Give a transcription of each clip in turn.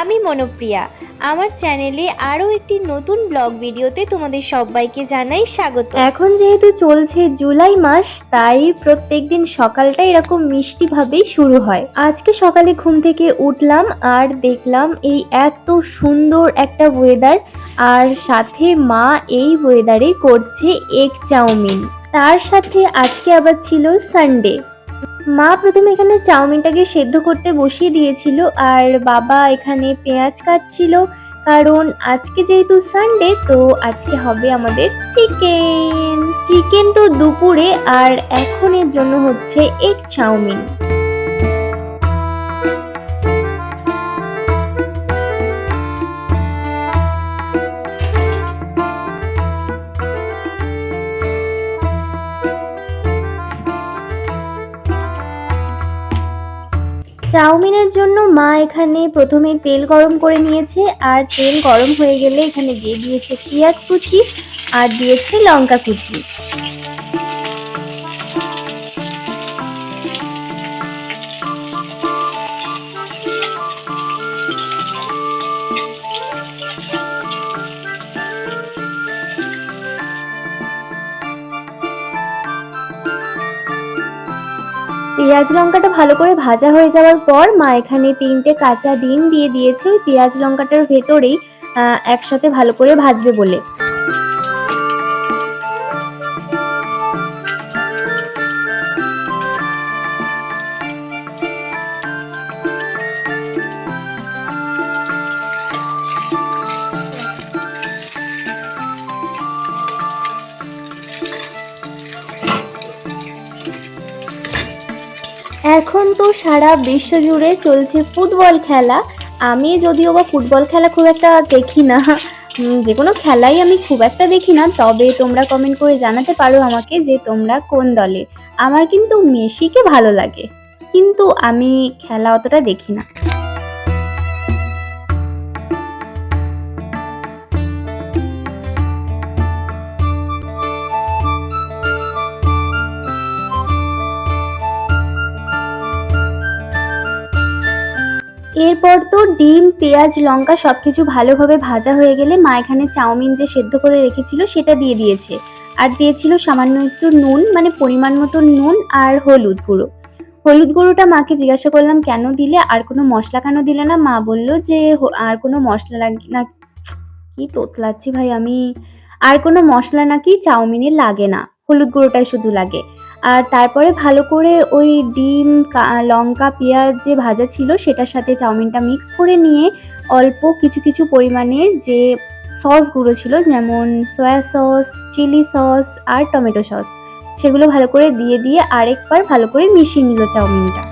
আমি মনোপ্রিয়া। আমার চ্যানেলে আরও একটি নতুন ব্লগ ভিডিওতে তোমাদের সবাইকে জানাই স্বাগত। এখন যেহেতু চলছে জুলাই মাস, তাই প্রত্যেকদিন সকালটা এরকম মিষ্টিভাবেই শুরু হয়। আজকে সকালে ঘুম থেকে উঠলাম আর দেখলাম এই এত সুন্দর একটা ওয়েদার, আর সাথে মা এই ওয়েদারে করছে এগ চাউমিন। তার সাথে আজকে আবার ছিল সানডে। মা প্রথমে এখানে চাউমিনটাকে সেদ্ধ করতে বসিয়ে দিয়েছিল, আর বাবা এখানে পেঁয়াজ কাটছিল, কারণ আজকে যেহেতু সানডে, তো আজকে হবে আমাদের চিকেন। চিকেন তো দুপুরে, আর এখন এর জন্য হচ্ছে এগ চাউমিন। চাউমিনের জন্য মা এখানে প্রথমে তেল গরম করে নিয়েছে, আর তেল গরম হয়ে গেলে এখানে দিয়ে দিয়েছে পেঁয়াজ কুচি আর দিয়েছে লঙ্কা কুচি। পেঁয়াজ লঙ্কাটা ভালো করে ভাজা হয়ে যাওয়ার পর মা এখানে 3টে কাঁচা ডিম দিয়ে দিয়েছে ওই পেঁয়াজ লঙ্কাটার ভেতরেই, একসাথে ভালো করে ভাজবে বলে। এখন তো সারা বিশ্ব জুড়ে চলছে ফুটবল খেলা। আমি যদিও বা ফুটবল খেলা খুব একটা দেখি না, যে কোনো খেলাই আমি খুব একটা দেখি না। তবে তোমরা কমেন্ট করে জানাতে পারো আমাকে যে তোমরা কোন দলে। আমার কিন্তু মেসিকে ভালো লাগে, কিন্তু আমি খেলা অতটা দেখি না। এরপর তো ডিম পেঁয়াজ লঙ্কা সবকিছু ভালোভাবে ভাজা হয়ে গেলে মা এখানে চাউমিন যে সেদ্ধ করে রেখেছিল সেটা দিয়ে দিয়েছে, আর দিয়েছিল সামান্য একটু নুন, মানে পরিমাণ মতো নুন আর হলুদ গুঁড়ো। হলুদ গুঁড়োটা মাকে জিজ্ঞাসা করলাম কেন দিলে, আর কোনো মশলা কেন দিলে না। মা বলল যে আর কোনো মশলা লাগে না। কি তোতলাচ্ছি ভাই আমি। আর কোনো মশলা নাকি চাউমিনে লাগে না, হলুদ গুঁড়োটাই শুধু লাগে। আর তারপরে ভালো করে ওই ডিম লঙ্কা পেঁয়াজ যে ভাজা ছিল সেটার সাথে চাউমিনটা মিক্স করে নিয়ে অল্প কিছু কিছু পরিমাণে যে সসগুলো ছিল, যেমন সয়া সস, চিলি সস আর টমেটো সস, সেগুলো ভালো করে দিয়ে দিয়ে আরেকবার ভালো করে মিশিয়ে নিল চাউমিনটা।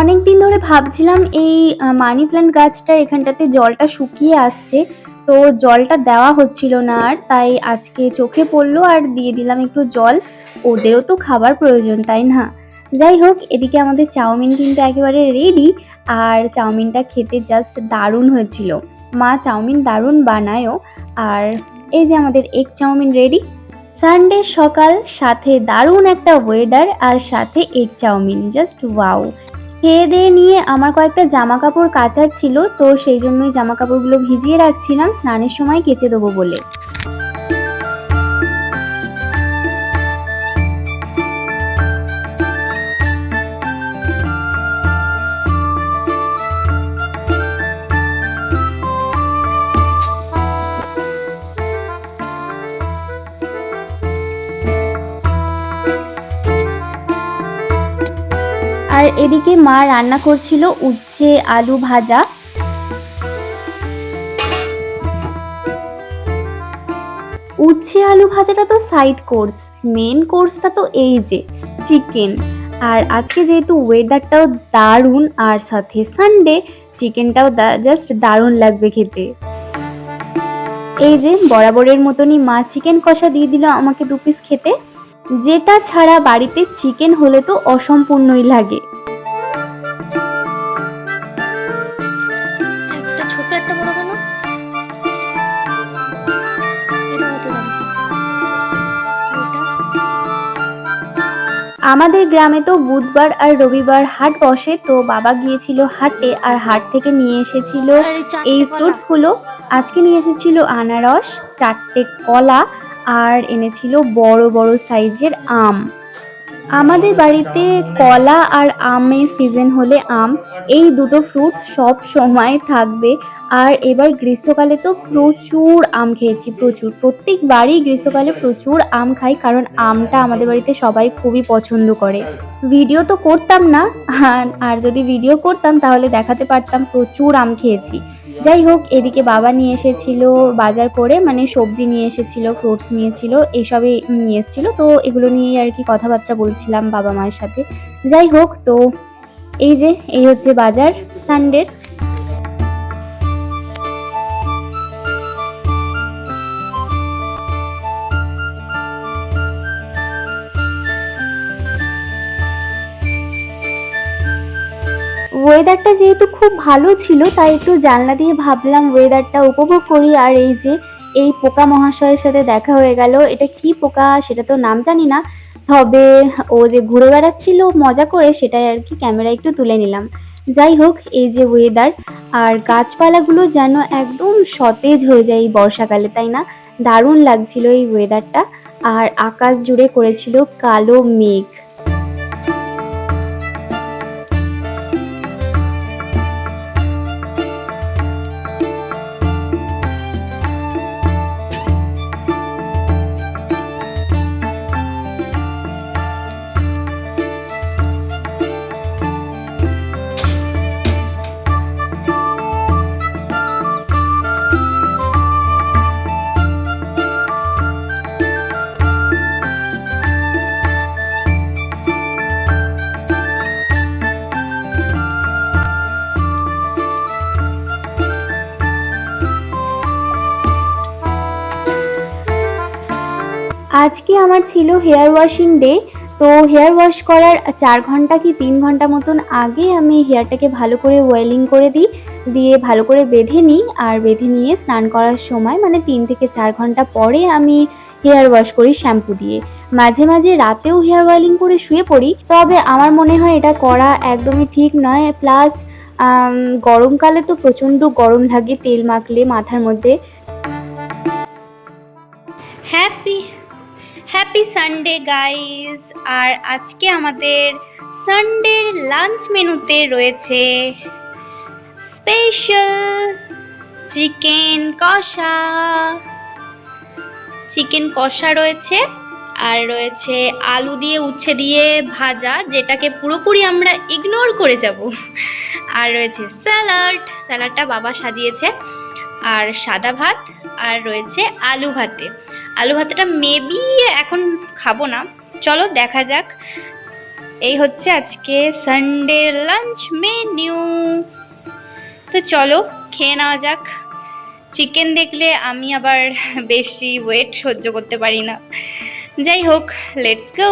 অনেক দিন ধরে ভাবছিলাম এই মানি প্ল্যান্ট গাছটার এখানটাতে জলটা শুকিয়ে আসছে, তো জলটা দেওয়া হচ্ছিল না, আর তাই আজকে চোখে পড়লো আর দিয়ে দিলাম একটু জল। ওদেরও তো খাবার প্রয়োজন, তাই না? যাই হোক, এদিকে আমাদের চাউমিন কিন্তু একেবারে রেডি, আর চাউমিনটা খেতে জাস্ট দারুণ হয়েছিল। মা চাউমিন দারুণ বানায়ও। আর এই যে আমাদের এগ চাউমিন রেডি। সানডে সকাল, সাথে দারুণ একটা ওয়েদার, আর সাথে এগ চাউমিন, জাস্ট ওয়াও। খেয়ে দিয়ে নিয়ে আমার কয়েকটা জামা কাপড় কাচার ছিল, তো সেই জন্যই জামা কাপড়গুলো ভিজিয়ে রাখছিলাম স্নানের সময় কেচে দেবো বলে। আর এদিকে মা রান্না করছিল উচ্ছে আলু ভাজা। উচ্ছে আলু ভাজাটা তো সাইড কোর্স, মেন কোর্সটা তো এই যে চিকেন। আর আজকে যেহেতু ওয়েদারটাও দারুণ, আর সাথে সানডে, চিকেনটাও জাস্ট দারুণ লাগবে খেতে। এই যে বরাবরের মতনই মা চিকেন কষা দিয়ে দিল আমাকে 2 পিস খেতে, যেটা ছাড়া বাড়িতে চিকেন হলে তো অসম্পূর্ণই লাগে। একটা ছোট একটা বড় কেন? এটা কত দাম? আমাদের গ্রামে তো বুধবার আর রবিবার হাট বসে, তো বাবা গিয়েছিল হাটে আর হাট থেকে নিয়ে এসেছিল এই ফ্রুটসগুলো। আজকে নিয়ে এসেছিল আনারস, 4টে কলা আর এনেছিল বড় বড় সাইজের আম। আমাদের বাড়িতে কলা আর আমের সিজন হলে আম, এই দুটো ফ্রুট সব সময় থাকবে। আর এবার গ্রীষ্মকালে তো প্রচুর আম খেয়েছি, প্রচুর, প্রত্যেকবারই গ্রীষ্মকালে প্রচুর আম খাই, কারণ আমটা আমাদের বাড়িতে সবাই খুবই পছন্দ করে। ভিডিও তো করতাম না, আর যদি ভিডিও করতাম তাহলে দেখাতে পারতাম প্রচুর আম খেয়েছি। যাই হোক, এদিকে বাবা নিয়ে এসেছিল বাজার করে, মানে সবজি নিয়ে এসেছিল, ফ্রুটস নিয়েছিল, এইসবই নিয়ে এসেছিল। তো এগুলো নিয়েই আর কি কথাবার্তা বলছিলাম বাবা মায়ের সাথে। যাই হোক, তো এই হচ্ছে বাজার সানডের। ওয়েদারটা যেহেতু খুব ভালো ছিল, তাই একটু জানলা দিয়ে ভাবলাম ওয়েদারটা উপভোগ করি। আর এই পোকা মহাশয়ের সাথে দেখা হয়ে গেল। এটা কি পোকা সেটা তো নাম জানি না, তবে ও যে ঘুরে বেড়াচ্ছিল মজা করে, সেটাই আর কি ক্যামেরা একটু তুলে নিলাম। যাই হোক, এই যে ওয়েদার, আর গাছপালাগুলো যেন একদম সতেজ হয়ে যায় এই বর্ষাকালে, তাই না? দারুণ লাগছিল এই ওয়েদারটা। আর আকাশ জুড়ে করেছিল কালো মেঘ। আজকে আমার ছিল হেয়ার ওয়াশিং ডে। তো হেয়ার ওয়াশ করার 4 ঘন্টা কি 3 ঘন্টা মতন আগে আমি হেয়ারটাকে ভালো করে ওয়েলিং করে দিই, দিয়ে ভালো করে বেঁধে নিই। আর বেঁধে নিয়ে স্নান করার সময় মানে 3 থেকে 4 ঘন্টা পরে আমি হেয়ার ওয়াশ করি শ্যাম্পু দিয়ে। মাঝে মাঝে রাতেও হেয়ার ওয়েলিং করে শুয়ে পড়ি, তবে আমার মনে হয় এটা করা একদমই ঠিক নয়। প্লাস গরমকালে তো প্রচণ্ড গরম লাগে তেল মাখলে মাথার মধ্যে। Happy Sunday guys. আর আজকে আমাদের সানডের লাঞ্চ মেনুতে রয়েছে স্পেশাল চিকেন কষা রয়েছে, আর রয়েছে আলু দিয়ে উচ্ছে দিয়ে ভাজা, যেটাকে পুরোপুরি আমরা ইগনোর করে যাব। আর রয়েছে স্যালাডটা বাবা সাজিয়েছে, আর সাদা ভাত, আর রয়েছে আলু ভাতেটা মেবি এখন খাবো না, চলো দেখা যাক। এই হচ্ছে আজকে সানডে লাঞ্চ মেনু। তো চলো খেয়ে নেওয়া যাক। চিকেন দেখলে আমি আবার বেশি ওয়েট সহ্য করতে পারি না। যাই হোক, লেটস গো।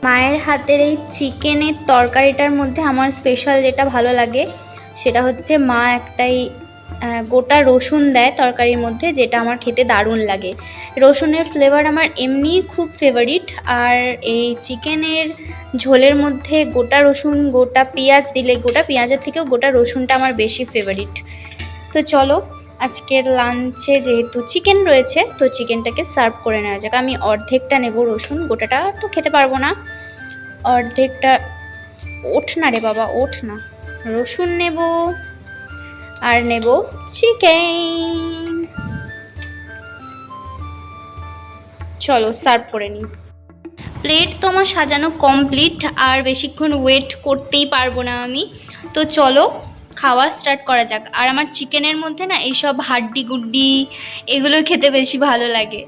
মায়ের হাতের এই চিকেনের তরকারিটার মধ্যে আমার স্পেশাল যেটা ভালো লাগে সেটা হচ্ছে মা একটাই গোটা রসুন দেয় তরকারির মধ্যে, যেটা আমার খেতে দারুণ লাগে। রসুনের ফ্লেভার আমার এমনি খুব ফেভারিট, আর এই চিকেনের ঝোলের মধ্যে গোটা রসুন গোটা পেঁয়াজ দিলে, গোটা পেঁয়াজের থেকেও গোটা রসুনটা আমার বেশি ফেভারিট। তো চলো, আজকের লাঞ্চে যেহেতু চিকেন রয়েছে, তো চিকেনটাকে সার্ভ করে নেওয়া যাক। আমি অর্ধেকটা নেব রসুন, গোটাটা তো খেতে পারবো না। অর্ধেকটা ওঠ না রে বাবা, ওঠ না। রসুন নেব আর নেব চিকেন। চলো সার্ভ করে নিই। প্লেট তো আমার সাজানো কমপ্লিট, আর বেশিক্ষণ ওয়েট করতেই পারবো না আমি। তো চলো খাওয়া স্টার্ট করা যাক। আর আমার চিকেনের মধ্যে না এইসব হাড্ডি গুড্ডি এগুলো খেতে বেশি ভালো লাগে।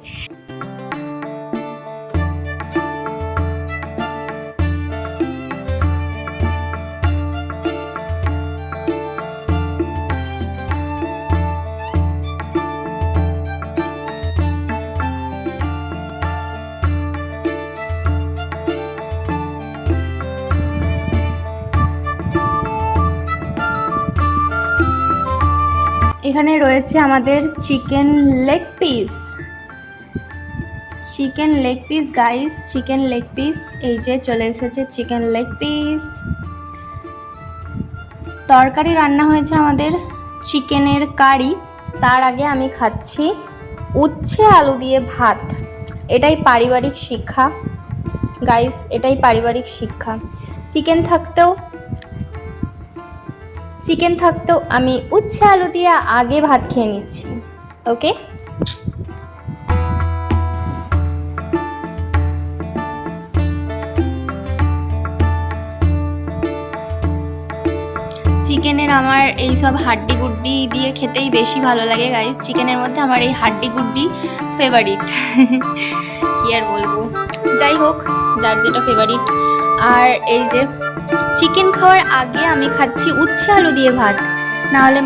এখানে রয়েছে আমাদের chicken leg piece, chicken leg piece guys, chicken leg piece এই যে চলে এসেছে চিকেন লেগ পিস। তরকারি রান্না হয়েছে আমাদের চিকেনের কারি। তার আগে আমি খাচ্ছি উচ্ছে আলু দিয়ে ভাত। এটাই পারিবারিক শিক্ষা গাইস, এটাই পারিবারিক শিক্ষা। চিকেন থাকতেও আমি উচ্ছে আলু দিয়ে আগে ভাত খেয়ে নিচ্ছি। ওকে, চিকেনের আমার এই সব হাড্ডি গুড্ডি দিয়ে খেতেই বেশি ভালো লাগে গাইস। চিকেনের মধ্যে আমার এই হাড্ডি গুড্ডি ফেভারিট। কি আর বলবো, যাই হোক, যার যেটা ফেভারিট। আর এই যে চিকেন খাওয়ার আগে আমি খাচ্ছি উচ্ছে আলু দিয়ে ভাত, নাহলে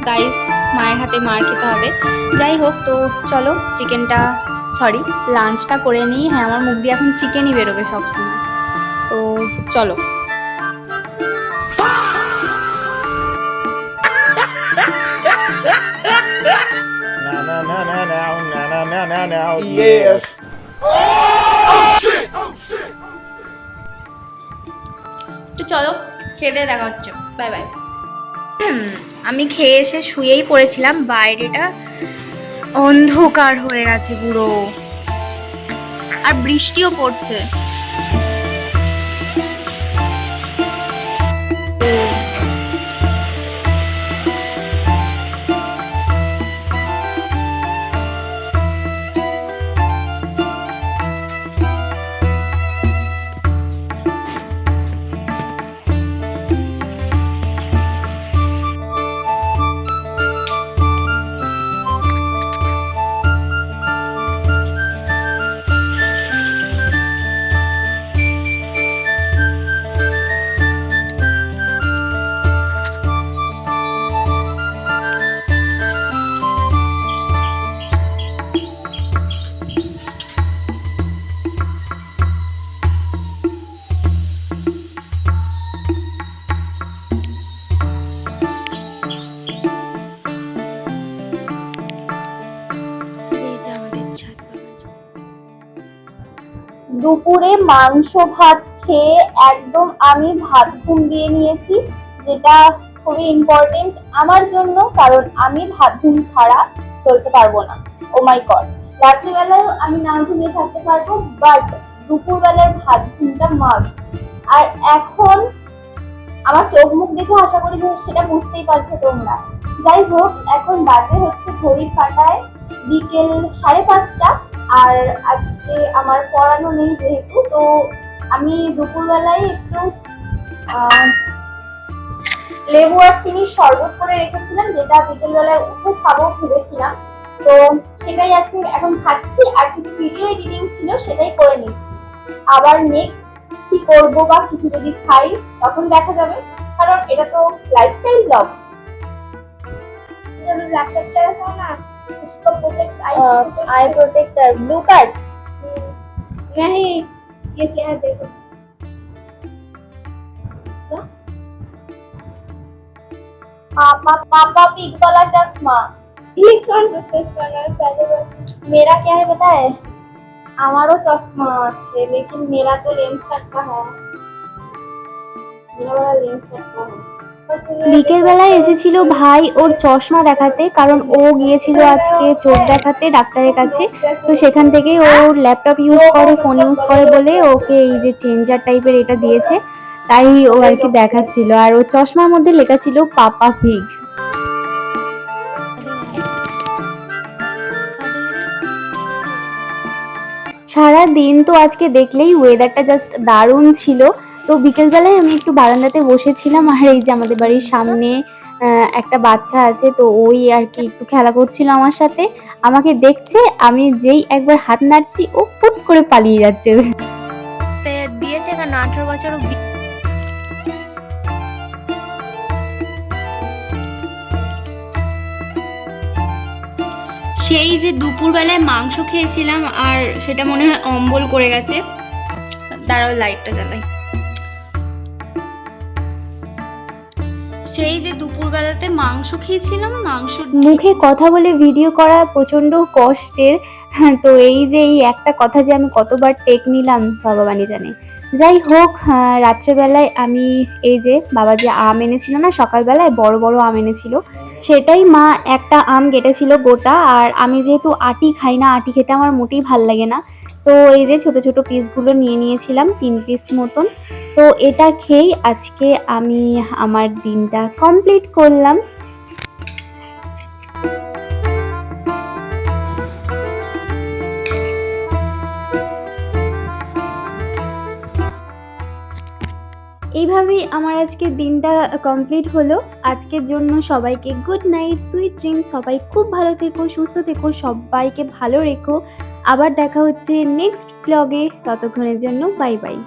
গাইস মায়ের হাতে মার খেতে হবে। যাই হোক, তো চলো লাঞ্চটা করে নিই। হ্যাঁ, আমার মুখ দিয়ে এখন চিকেনই বেরোবে সবসময়, তো চলো। Yes. তো চলো, খেতে দেখা হচ্ছে। Bye bye. আমি খেয়ে এসে শুয়েই পড়েছিলাম। বাইরেটা অন্ধকার হয়ে গেছে পুরো, আর বৃষ্টিও পড়ছে। দুপুরে মাংস ভাত খেয়ে একদম আমি ভাত ঘুম দিয়ে নিয়েছি, যেটা খুবই ইম্পর্টেন্ট আমার জন্য, কারণ আমি ভাত ঘুম ছাড়া চলতে পারবো না। ও মাই গড, রাত্রিবেলায় আমি না ঘুমিয়ে থাকতে পারবো, বাট দুপুরবেলার ভাত ঘুমটা মাস্ট। আর এখন আমার চোখ মুখ দেখে আশা করি সেটা বুঝতেই পারছো তোমরা। যাই হোক, এখন বাজে হচ্ছে ঘড়ির কাঁটায় বিকেল 5:30, আর আজকে আমার পড়ানো নেই যেহেতু, তো আমি দুপুরবেলায় একটু লেবু আর চিনির শরবত করে রেখেছিলাম, যেটা বিকেলবেলায় উঠে খাবো ভেবেছিলাম। তো সেটাই আজকে এখন খাচ্ছি, আর কিছু ভিডিও এডিটিং ছিল সেটাই করে নিচ্ছি। আবার নেক্সট কি করবো বা কিছু যদি খাই তখন দেখা যাবে, কারণ এটা তো লাইফস্টাইল ব্লগ। ল্যাপটপটা না इसको प्रोटेक्ट आई प्रोटेक्टर ब्लू कार्ड नहीं, ये क्या है देखो। पापा पिग वाला चश्मा, ये कौन सा चश्मा है? पहले बस मेरा क्या है पता है, हमारो चश्मा है लेकिन मेरा तो लेंस कट का है, मेरा वाला लेंस कट का है। বিকেল বেলায় এসেছিল ভাই ওর চশমা দেখাতে, কারণ ও গিয়েছিল আজকে চোখ দেখাতে ডাক্তারের কাছে। তো সেখান থেকে ও ল্যাপটপ ইউজ করে, ফোন ইউজ করে বলে ওকে এই যে চেঞ্জার টাইপের এটা দিয়েছে, তাই ও আর কি দেখাচ্ছিল। আর ও চশমার মধ্যে লেখা ছিল পাপা পিগ। সারা দিন তো আজকে দেখলেই ওয়েদারটা জাস্ট দারুণ ছিল। তো বিকেলবেলায় আমি একটু বারান্দাতে বসেছিলাম, আর এই যে আমাদের বাড়ির সামনে একটা বাচ্চা আছে, তো ওই আর কি একটু খেলা করছিল আমার সাথে। আমাকে দেখছে, আমি যেই একবার হাত নাড়ছি ও ফুট করে পালিয়ে যাচ্ছে। দিয়েছে 18 বছর। সেই যে দুপুরবেলায় মাংস খেয়েছিলাম, আর সেটা মনে হয় অম্বল করে গেছে। দাঁড়াও লাইটটা জ্বালাই। সেই যে দুপুরবেলাতে মাংস খেয়েছিলাম, মাংসর মুখে কথা বলে ভিডিও করা প্রচণ্ড কষ্টের। তো এই যে এই একটা কথা যে আমি কতবার টেক নিলাম ভগবানই জানে। যাই হোক, রাত্রেবেলায় আমি এই যে বাবা যে আম এনেছিল না সকালবেলায়, বড় বড় আম এনেছিল, সেটাই মা একটা আম কেটেছিল গোটা। আর আমি যেহেতু আটি খাই না, আটি খেতে আমার মোটেই ভাল লাগে না, তো এই যে ছোট ছোট পিসগুলো নিয়ে নিয়েছিলাম, 3 পিস মতন। তো এটা খেয়েই আজকে আমি আমার দিনটা কমপ্লিট করলাম। এইভাবেই আমার আজকের দিনটা কমপ্লিট হলো। আজকের জন্য সবাইকে গুড নাইট, সুইট ড্রিম। সবাই খুব ভালো থেকো, সুস্থ থেকো, সবাইকে ভালো রেখো। আবার দেখা হচ্ছে নেক্সট ব্লগে। ততক্ষণের জন্য বাই বাই।